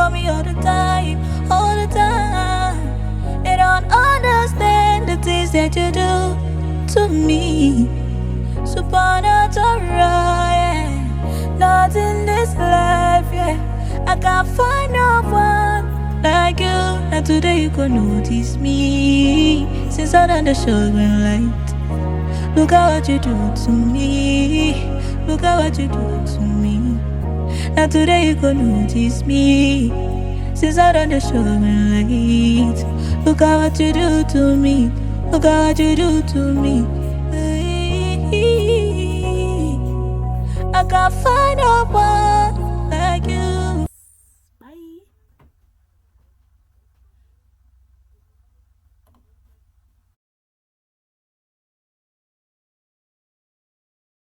for me all the time, all the time. They don't understand the things that you do to me. Supernatural, yeah. Not in this life, yeah. I can't find no one like you. Now today you can notice me. Since I done the show green light. Look at what you do to me. Look at what you do to me. Now today you can notice me. Since I done the show green light. Look at what you do to me. Look at what you do to me. I can't find no one